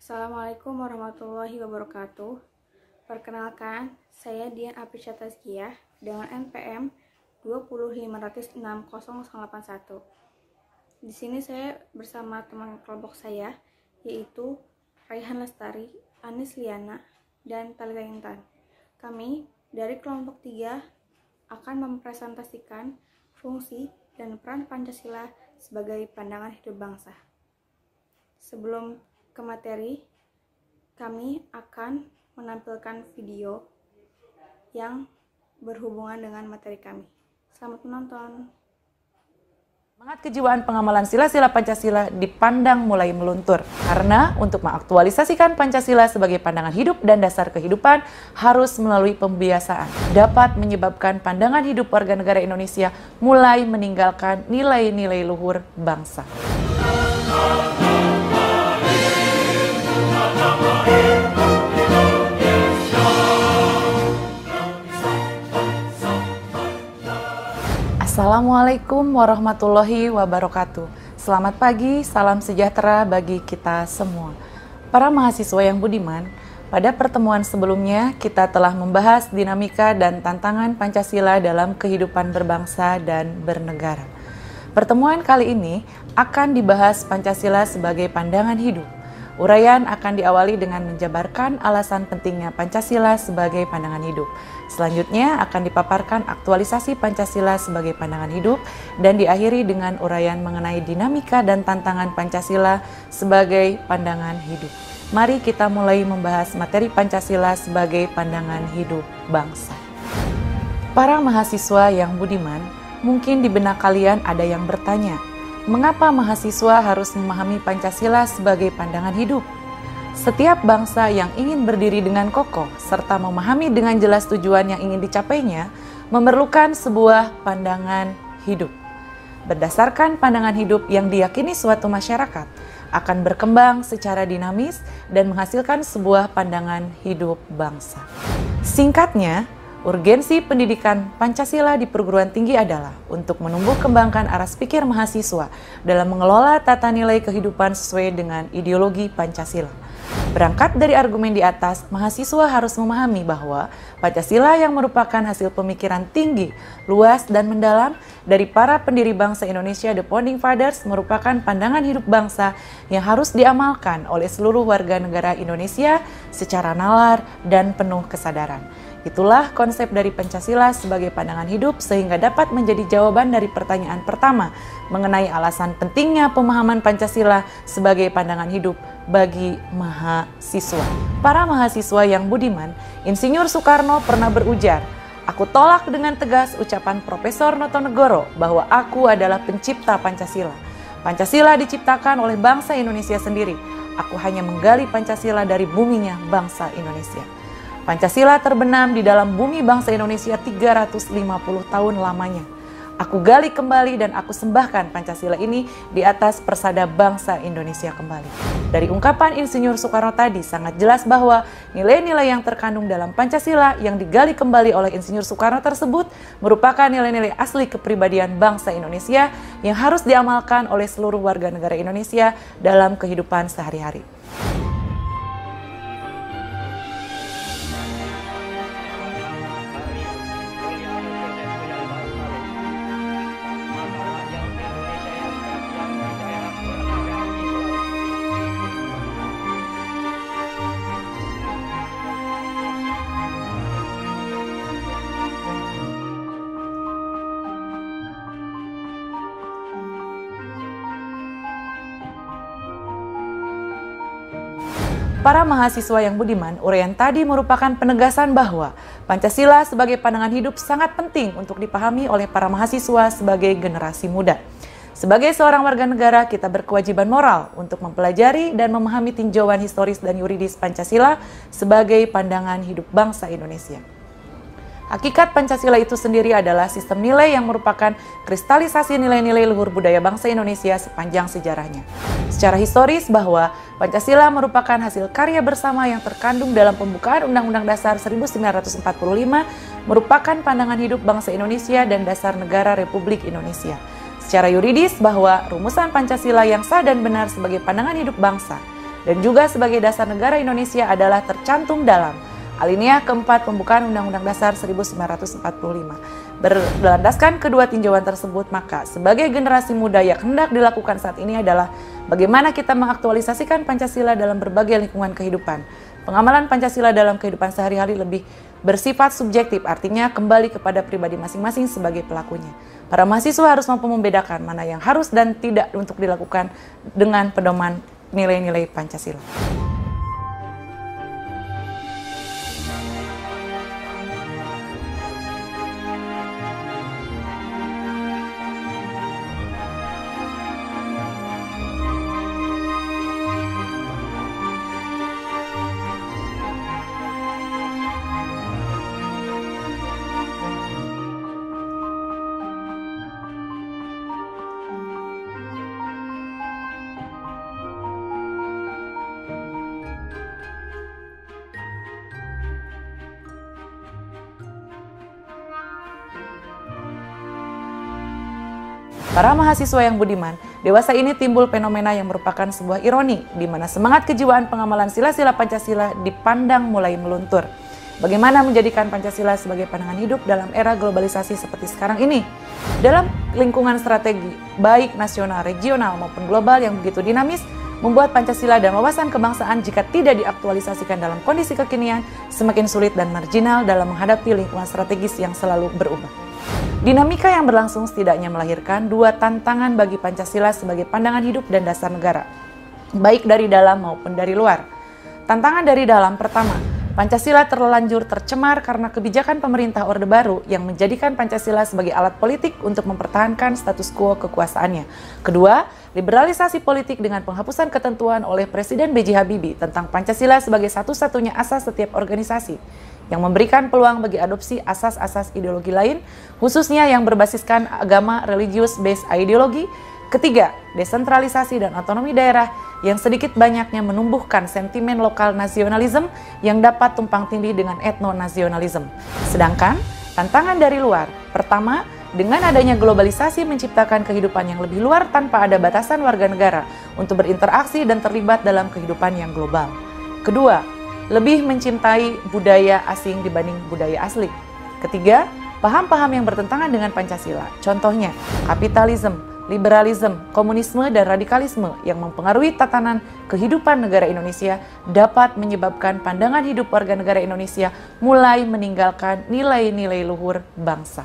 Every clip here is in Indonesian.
Assalamualaikum warahmatullahi wabarakatuh. Perkenalkan, saya Dian Aprisya Tazkiyah dengan NPM 205060081. Di sini saya bersama teman kelompok saya, yaitu Raihan Lestari, Anis Liana, dan Talita Intan. Kami dari kelompok 3 akan mempresentasikan fungsi dan peran Pancasila sebagai pandangan hidup bangsa. Sebelum ke materi, kami akan menampilkan video yang berhubungan dengan materi kami. Selamat menonton. Semangat kejiwaan pengamalan sila-sila Pancasila dipandang mulai meluntur karena untuk mengaktualisasikan Pancasila sebagai pandangan hidup dan dasar kehidupan harus melalui pembiasaan dapat menyebabkan pandangan hidup warga negara Indonesia mulai meninggalkan nilai-nilai luhur bangsa. Assalamualaikum warahmatullahi wabarakatuh. Selamat pagi, salam sejahtera bagi kita semua. Para mahasiswa yang budiman, pada pertemuan sebelumnya kita telah membahas dinamika dan tantangan Pancasila dalam kehidupan berbangsa dan bernegara. Pertemuan kali ini akan dibahas Pancasila sebagai pandangan hidup. Uraian akan diawali dengan menjabarkan alasan pentingnya Pancasila sebagai pandangan hidup. Selanjutnya akan dipaparkan aktualisasi Pancasila sebagai pandangan hidup dan diakhiri dengan uraian mengenai dinamika dan tantangan Pancasila sebagai pandangan hidup. Mari kita mulai membahas materi Pancasila sebagai pandangan hidup bangsa. Para mahasiswa yang budiman, mungkin di benak kalian ada yang bertanya, mengapa mahasiswa harus memahami Pancasila sebagai pandangan hidup? Setiap bangsa yang ingin berdiri dengan kokoh serta memahami dengan jelas tujuan yang ingin dicapainya memerlukan sebuah pandangan hidup. Berdasarkan pandangan hidup yang diyakini suatu masyarakat akan berkembang secara dinamis dan menghasilkan sebuah pandangan hidup bangsa. Singkatnya, urgensi pendidikan Pancasila di perguruan tinggi adalah untuk menumbuh kembangkan aras pikir mahasiswa dalam mengelola tata nilai kehidupan sesuai dengan ideologi Pancasila. Berangkat dari argumen di atas, mahasiswa harus memahami bahwa Pancasila yang merupakan hasil pemikiran tinggi, luas, dan mendalam dari para pendiri bangsa Indonesia, The Founding Fathers, merupakan pandangan hidup bangsa yang harus diamalkan oleh seluruh warga negara Indonesia secara nalar dan penuh kesadaran. Itulah konsep dari Pancasila sebagai pandangan hidup sehingga dapat menjadi jawaban dari pertanyaan pertama mengenai alasan pentingnya pemahaman Pancasila sebagai pandangan hidup bagi mahasiswa. Para mahasiswa yang budiman, Insinyur Soekarno pernah berujar, "Aku tolak dengan tegas ucapan Profesor Notonegoro bahwa aku adalah pencipta Pancasila. Pancasila diciptakan oleh bangsa Indonesia sendiri. Aku hanya menggali Pancasila dari buminya bangsa Indonesia." Pancasila terbenam di dalam bumi bangsa Indonesia 350 tahun lamanya. Aku gali kembali dan aku sembahkan Pancasila ini di atas persada bangsa Indonesia kembali. Dari ungkapan Insinyur Soekarno tadi sangat jelas bahwa nilai-nilai yang terkandung dalam Pancasila yang digali kembali oleh Insinyur Soekarno tersebut merupakan nilai-nilai asli kepribadian bangsa Indonesia yang harus diamalkan oleh seluruh warga negara Indonesia dalam kehidupan sehari-hari. Para mahasiswa yang budiman, uraian tadi merupakan penegasan bahwa Pancasila sebagai pandangan hidup sangat penting untuk dipahami oleh para mahasiswa sebagai generasi muda. Sebagai seorang warga negara, kita berkewajiban moral untuk mempelajari dan memahami tinjauan historis dan yuridis Pancasila sebagai pandangan hidup bangsa Indonesia. Hakikat Pancasila itu sendiri adalah sistem nilai yang merupakan kristalisasi nilai-nilai luhur budaya bangsa Indonesia sepanjang sejarahnya. Secara historis bahwa Pancasila merupakan hasil karya bersama yang terkandung dalam pembukaan Undang-Undang Dasar 1945, merupakan pandangan hidup bangsa Indonesia dan dasar negara Republik Indonesia. Secara yuridis bahwa rumusan Pancasila yang sah dan benar sebagai pandangan hidup bangsa dan juga sebagai dasar negara Indonesia adalah tercantum dalam alinea keempat pembukaan Undang-Undang Dasar 1945. Berlandaskan kedua tinjauan tersebut, maka sebagai generasi muda yang hendak dilakukan saat ini adalah bagaimana kita mengaktualisasikan Pancasila dalam berbagai lingkungan kehidupan. Pengamalan Pancasila dalam kehidupan sehari-hari lebih bersifat subjektif, artinya kembali kepada pribadi masing-masing sebagai pelakunya. Para mahasiswa harus mampu membedakan mana yang harus dan tidak untuk dilakukan dengan pedoman nilai-nilai Pancasila. Para mahasiswa yang budiman, dewasa ini timbul fenomena yang merupakan sebuah ironi, di mana semangat kejiwaan pengamalan sila-sila Pancasila dipandang mulai meluntur. Bagaimana menjadikan Pancasila sebagai pandangan hidup dalam era globalisasi seperti sekarang ini? Dalam lingkungan strategi, baik nasional, regional, maupun global yang begitu dinamis, membuat Pancasila dan wawasan kebangsaan jika tidak diaktualisasikan dalam kondisi kekinian, semakin sulit dan marginal dalam menghadapi lingkungan strategis yang selalu berubah. Dinamika yang berlangsung setidaknya melahirkan dua tantangan bagi Pancasila sebagai pandangan hidup dan dasar negara, baik dari dalam maupun dari luar. Tantangan dari dalam pertama, Pancasila terlanjur tercemar karena kebijakan pemerintah Orde Baru yang menjadikan Pancasila sebagai alat politik untuk mempertahankan status quo kekuasaannya. Kedua, liberalisasi politik dengan penghapusan ketentuan oleh Presiden B.J. Habibie tentang Pancasila sebagai satu-satunya asas setiap organisasi, yang memberikan peluang bagi adopsi asas-asas ideologi lain, khususnya yang berbasiskan agama religius-based ideologi. Ketiga, desentralisasi dan otonomi daerah yang sedikit banyaknya menumbuhkan sentimen lokal nasionalisme yang dapat tumpang tindih dengan etnonasionalisme. Sedangkan tantangan dari luar, pertama, dengan adanya globalisasi menciptakan kehidupan yang lebih luar tanpa ada batasan warga negara untuk berinteraksi dan terlibat dalam kehidupan yang global. Kedua, lebih mencintai budaya asing dibanding budaya asli. Ketiga, paham-paham yang bertentangan dengan Pancasila, contohnya kapitalisme, liberalisme, komunisme, dan radikalisme yang mempengaruhi tatanan kehidupan negara Indonesia dapat menyebabkan pandangan hidup warga negara Indonesia mulai meninggalkan nilai-nilai luhur bangsa.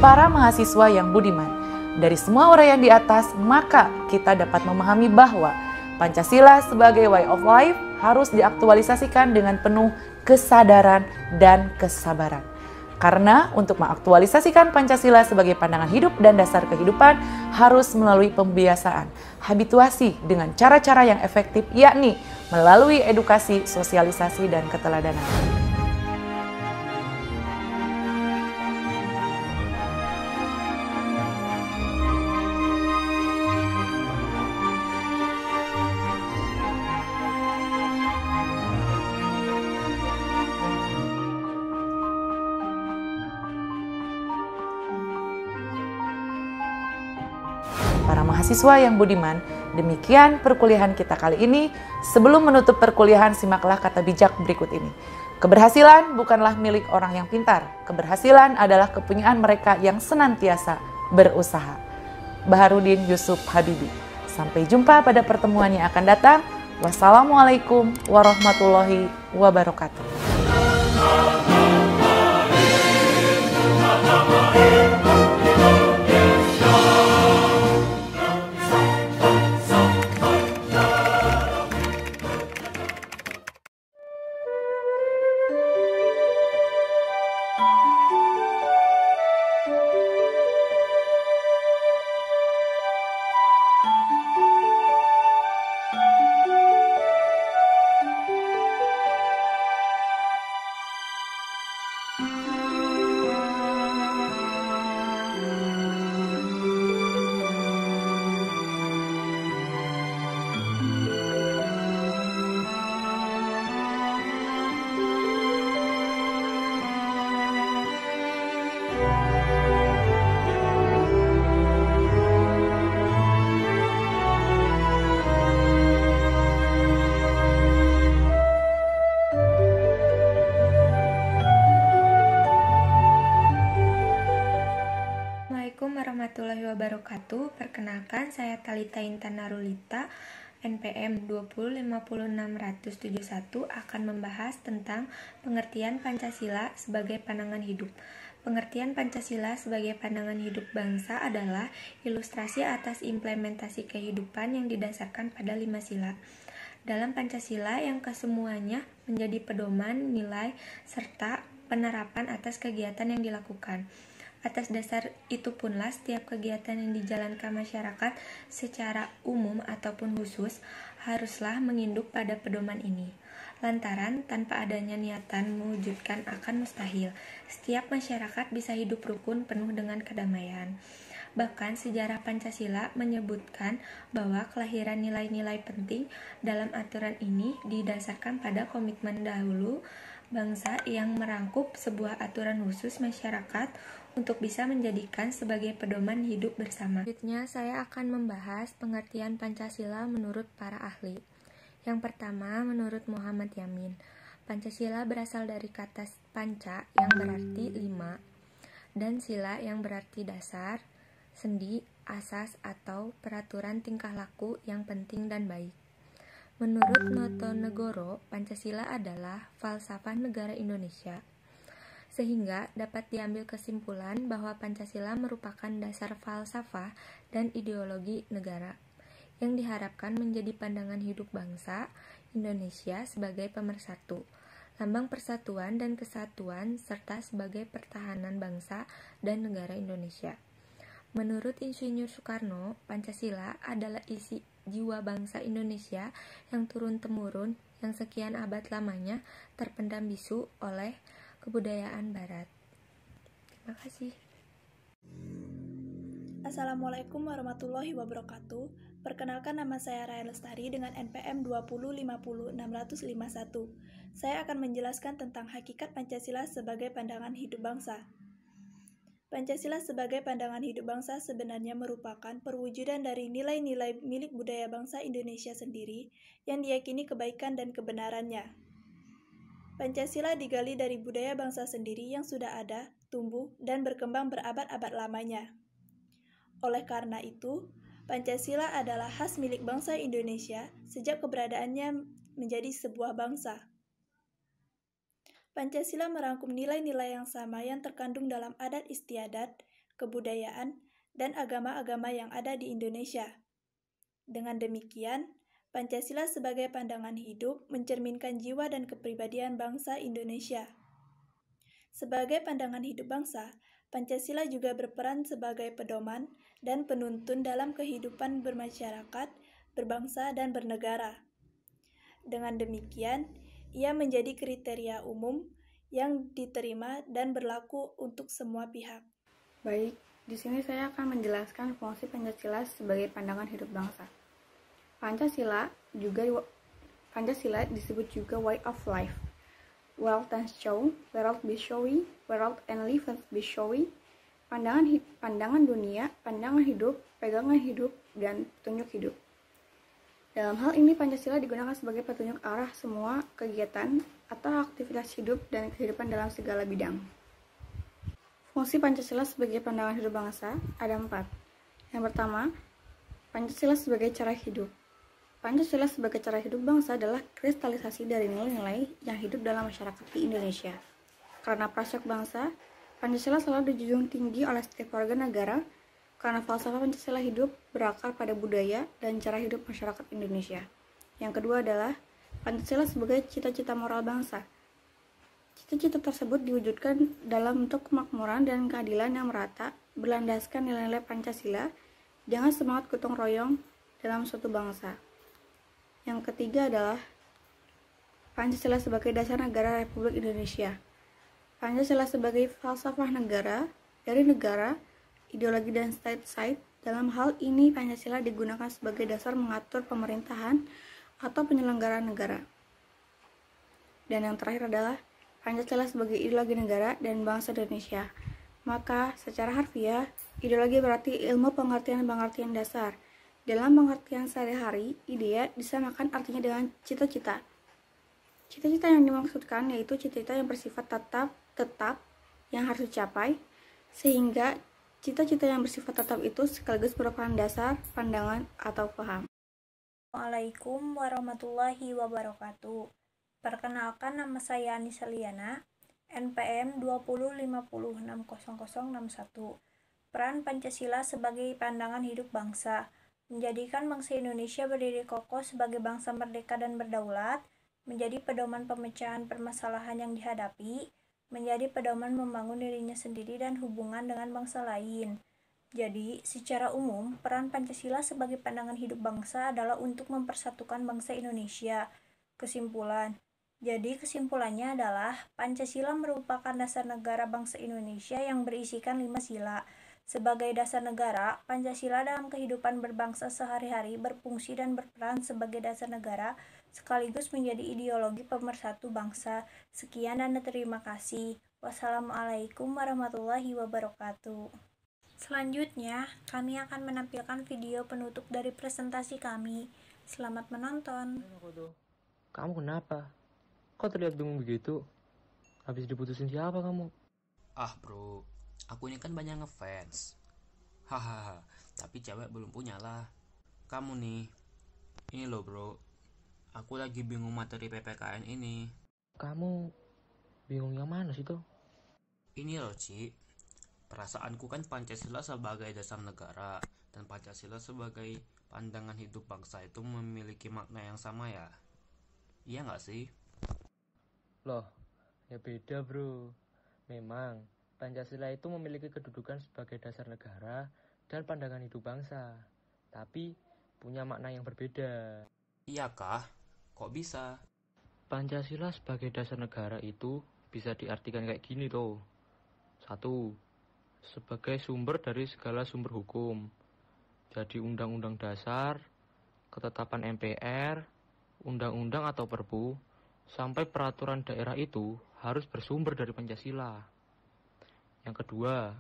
Para mahasiswa yang budiman, dari semua uraian di atas, maka kita dapat memahami bahwa Pancasila sebagai way of life harus diaktualisasikan dengan penuh kesadaran dan kesabaran. Karena untuk mengaktualisasikan Pancasila sebagai pandangan hidup dan dasar kehidupan harus melalui pembiasaan, habituasi dengan cara-cara yang efektif, yakni melalui edukasi, sosialisasi, dan keteladanan. Para mahasiswa yang budiman, demikian perkuliahan kita kali ini. Sebelum menutup perkuliahan, simaklah kata bijak berikut ini. Keberhasilan bukanlah milik orang yang pintar. Keberhasilan adalah kepunyaan mereka yang senantiasa berusaha. Baharudin Yusuf Habibie. Sampai jumpa pada pertemuan yang akan datang. Wassalamualaikum warahmatullahi wabarakatuh. Assalamualaikum warahmatullahi wabarakatuh. Perkenalkan, saya Talita Intan Narulita, NPM 2050671 akan membahas tentang pengertian Pancasila sebagai pandangan hidup. Pengertian Pancasila sebagai pandangan hidup bangsa adalah ilustrasi atas implementasi kehidupan yang didasarkan pada 5 sila. Dalam Pancasila yang kesemuanya menjadi pedoman, nilai, serta penerapan atas kegiatan yang dilakukan. Atas dasar itu punlah setiap kegiatan yang dijalankan masyarakat secara umum ataupun khusus haruslah menginduk pada pedoman ini. Lantaran tanpa adanya niatan mewujudkan akan mustahil. Setiap masyarakat bisa hidup rukun penuh dengan kedamaian. Bahkan sejarah Pancasila menyebutkan bahwa kelahiran nilai-nilai penting dalam aturan ini didasarkan pada komitmen dahulu bangsa yang merangkup sebuah aturan khusus masyarakat untuk bisa menjadikan sebagai pedoman hidup bersama. Selanjutnya, saya akan membahas pengertian Pancasila menurut para ahli. Yang pertama, menurut Muhammad Yamin, Pancasila berasal dari kata panca yang berarti 5 dan sila yang berarti dasar, sendi, asas atau peraturan tingkah laku yang penting dan baik. Menurut Notonegoro, Pancasila adalah falsafah negara Indonesia. Sehingga dapat diambil kesimpulan bahwa Pancasila merupakan dasar falsafah dan ideologi negara yang diharapkan menjadi pandangan hidup bangsa Indonesia sebagai pemersatu, lambang persatuan dan kesatuan, serta sebagai pertahanan bangsa dan negara Indonesia. Menurut Insinyur Soekarno, Pancasila adalah isi jiwa bangsa Indonesia yang turun-temurun yang sekian abad lamanya terpendam bisu oleh kebudayaan Barat. Terima kasih. Assalamualaikum warahmatullahi wabarakatuh. Perkenalkan, nama saya Raya Lestari dengan NPM 2050651. Saya akan menjelaskan tentang hakikat Pancasila sebagai pandangan hidup bangsa. Pancasila sebagai pandangan hidup bangsa sebenarnya merupakan perwujudan dari nilai-nilai milik budaya bangsa Indonesia sendiri yang diyakini kebaikan dan kebenarannya. Pancasila digali dari budaya bangsa sendiri yang sudah ada, tumbuh, dan berkembang berabad-abad lamanya. Oleh karena itu, Pancasila adalah khas milik bangsa Indonesia sejak keberadaannya menjadi sebuah bangsa. Pancasila merangkum nilai-nilai yang sama yang terkandung dalam adat istiadat, kebudayaan, dan agama-agama yang ada di Indonesia. Dengan demikian, Pancasila sebagai pandangan hidup mencerminkan jiwa dan kepribadian bangsa Indonesia. Sebagai pandangan hidup bangsa, Pancasila juga berperan sebagai pedoman dan penuntun dalam kehidupan bermasyarakat, berbangsa, dan bernegara. Dengan demikian, ia menjadi kriteria umum yang diterima dan berlaku untuk semua pihak. Baik, di sini saya akan menjelaskan fungsi Pancasila sebagai pandangan hidup bangsa. Pancasila disebut juga way of life. Wealth and show, world be showy, world and life be showy. Pandangan dunia, pandangan hidup, pegangan hidup, dan petunjuk hidup. Dalam hal ini, Pancasila digunakan sebagai petunjuk arah semua kegiatan atau aktivitas hidup dan kehidupan dalam segala bidang. Fungsi Pancasila sebagai pandangan hidup bangsa ada 4. Yang pertama, Pancasila sebagai cara hidup. Pancasila sebagai cara hidup bangsa adalah kristalisasi dari nilai-nilai yang hidup dalam masyarakat di Indonesia. Karena prasok bangsa, Pancasila selalu dijunjung tinggi oleh setiap warga negara karena falsafah Pancasila hidup berakar pada budaya dan cara hidup masyarakat Indonesia. Yang kedua adalah Pancasila sebagai cita-cita moral bangsa. Cita-cita tersebut diwujudkan dalam bentuk kemakmuran dan keadilan yang merata berlandaskan nilai-nilai Pancasila dengan semangat gotong royong dalam suatu bangsa. Yang ketiga adalah Pancasila sebagai dasar negara Republik Indonesia. Pancasila sebagai falsafah negara, dari negara, ideologi dan state. Dalam hal ini, Pancasila digunakan sebagai dasar mengatur pemerintahan atau penyelenggaraan negara. Dan yang terakhir adalah Pancasila sebagai ideologi negara dan bangsa Indonesia. Maka, secara harfiah, ideologi berarti ilmu pengertian-pengertian dasar. Dalam pengertian sehari-hari, idea disamakan artinya dengan cita-cita. Cita-cita yang dimaksudkan yaitu cita-cita yang bersifat tetap yang harus dicapai, sehingga Cita-cita yang bersifat tetap itu sekaligus merupakan dasar, pandangan, atau paham. Assalamualaikum warahmatullahi wabarakatuh. Perkenalkan, nama saya Anissa Liana, NPM 2050600061. Peran Pancasila sebagai pandangan hidup bangsa, menjadikan bangsa Indonesia berdiri kokoh sebagai bangsa merdeka dan berdaulat, menjadi pedoman pemecahan permasalahan yang dihadapi, menjadi pedoman membangun dirinya sendiri dan hubungan dengan bangsa lain. Jadi, secara umum, peran Pancasila sebagai pandangan hidup bangsa adalah untuk mempersatukan bangsa Indonesia. Kesimpulannya adalah Pancasila merupakan dasar negara bangsa Indonesia yang berisikan 5 sila. Sebagai dasar negara, Pancasila dalam kehidupan berbangsa sehari-hari berfungsi dan berperan sebagai dasar negara sekaligus menjadi ideologi pemersatu bangsa. Sekian dan terima kasih. Wassalamualaikum warahmatullahi wabarakatuh. Selanjutnya, kami akan menampilkan video penutup dari presentasi kami. Selamat menonton. Kamu kenapa? Kok terlihat bingung begitu? Habis diputusin siapa kamu? Ah bro, aku ini kan banyak ngefans. Hahaha, tapi cewek belum punya lah. Kamu nih, ini loh bro, aku lagi bingung materi PPKN ini. Kamu bingung yang mana sih tuh? Ini loh Ci, perasaanku kan Pancasila sebagai dasar negara dan Pancasila sebagai pandangan hidup bangsa itu memiliki makna yang sama ya. Iya nggak sih? Loh, ya beda bro. Memang, Pancasila itu memiliki kedudukan sebagai dasar negara dan pandangan hidup bangsa. Tapi, punya makna yang berbeda. Iya kah? Kok bisa? Pancasila sebagai dasar negara itu bisa diartikan kayak gini tuh. 1. Sebagai sumber dari segala sumber hukum. Jadi undang-undang dasar, ketetapan MPR, undang-undang atau perpu, sampai peraturan daerah itu harus bersumber dari Pancasila. Yang kedua,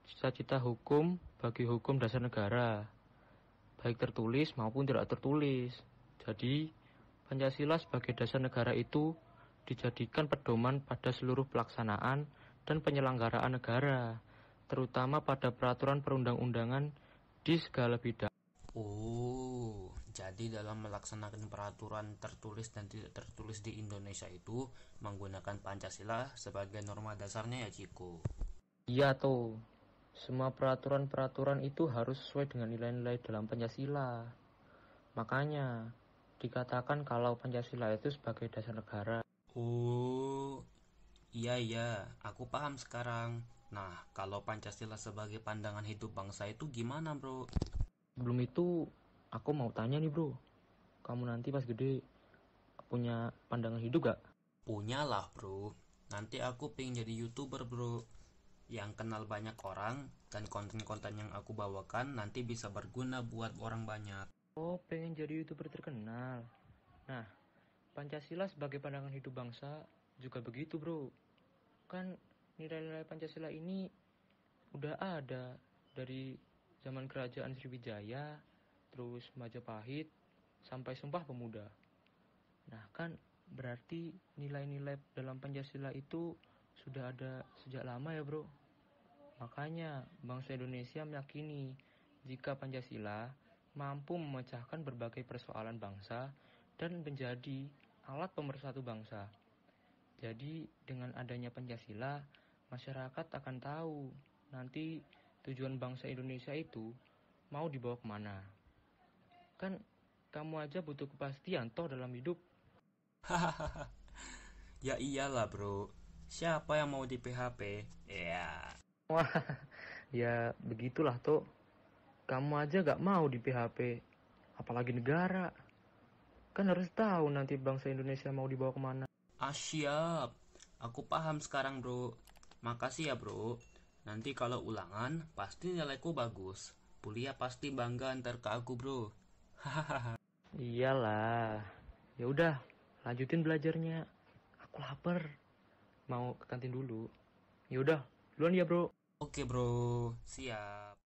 cita-cita hukum bagi hukum dasar negara, baik tertulis maupun tidak tertulis. Jadi, Pancasila sebagai dasar negara itu dijadikan pedoman pada seluruh pelaksanaan dan penyelenggaraan negara, terutama pada peraturan perundang-undangan di segala bidang. Oh, jadi dalam melaksanakan peraturan tertulis dan tidak tertulis di Indonesia itu menggunakan Pancasila sebagai norma dasarnya ya Ciko? Iya tuh, semua peraturan-peraturan itu harus sesuai dengan nilai-nilai dalam Pancasila. Makanya, dikatakan kalau Pancasila itu sebagai dasar negara. Oh, iya, aku paham sekarang. Nah, kalau Pancasila sebagai pandangan hidup bangsa itu gimana bro? Sebelum itu, aku mau tanya nih bro, kamu nanti pas gede punya pandangan hidup gak? Punya lah bro, nanti aku pengen jadi YouTuber bro, yang kenal banyak orang dan konten-konten yang aku bawakan nanti bisa berguna buat orang banyak. Oh, pengen jadi YouTuber terkenal. Nah, Pancasila sebagai pandangan hidup bangsa juga begitu bro. Kan nilai-nilai Pancasila ini udah ada dari zaman kerajaan Sriwijaya, terus Majapahit, sampai Sumpah Pemuda. Nah kan berarti nilai-nilai dalam Pancasila itu sudah ada sejak lama ya bro. Makanya bangsa Indonesia meyakini jika Pancasila mampu memecahkan berbagai persoalan bangsa dan menjadi alat pemersatu bangsa. Jadi dengan adanya Pancasila, masyarakat akan tahu nanti tujuan bangsa Indonesia itu mau dibawa kemana. Kan kamu aja butuh kepastian toh dalam hidup. Hahaha. Ya iyalah bro, siapa yang mau di PHP? Ya. Wah, ya begitulah toh. Kamu aja gak mau di PHP, apalagi negara. Kan harus tahu nanti bangsa Indonesia mau dibawa kemana. Ah siap, aku paham sekarang bro. Makasih ya bro. Nanti kalau ulangan pasti nilaiku bagus. Kuliah pasti bangga antar ke aku bro. Hahaha. Iyalah. Ya udah, lanjutin belajarnya. Aku lapar. Mau ke kantin dulu. Ya udah, duluan ya bro. Oke bro, siap.